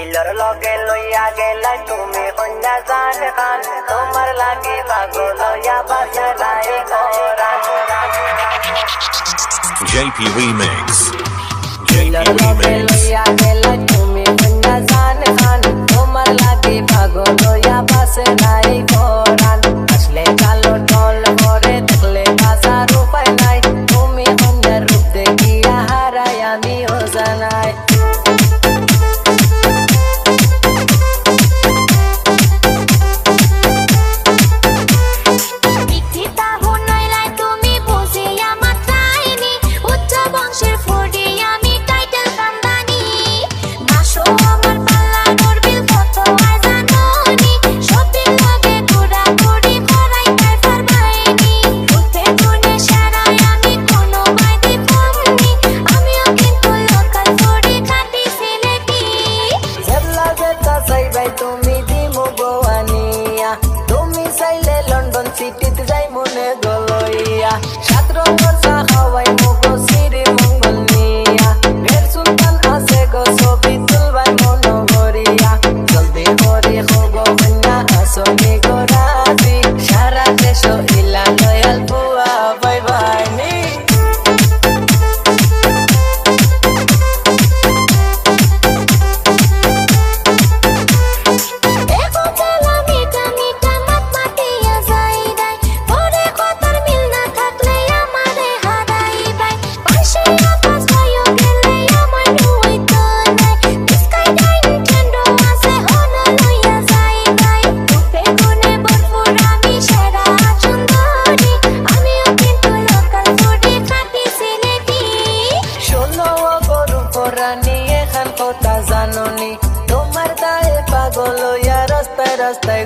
দিলর লগে লইয়া গেলাই তুমি কন্যা জান খান তোমার লাগি পাগল হইয়া বাজে নাই কোরআন JP Remix. দিলর লগে লইয়া গেলাই তুমি কন্যা জান খান তোমার লাগি পাগল হইয়া বাজে নাই কোরআন আসলে কালো ঢল করে দেখলে বাজার উপায় নাই তুমি কন্যার রূপ দেখিয়া হারাই আমিও জানাই তুমি দিমু গোয়ানিয়া তুমি চাইলে লন্ডন সিটিতে যাই মনে গলইয়া সাত রঙের চা খাওয়াই মুগো সিঁড়ি মঙ্গল নিয়া বের সুলতান আছে গো ছবি তুলবাই মন ভরিয়া জলদি করে হোগো কন্যা আসনি গো রাজি সারা দেশ ইলা লয়াল বুয়া বাই বাই নি নিয়ে খান কথা জাননি তোমার দায়ে পাগল হইয়া রাস্তায় রাস্তায়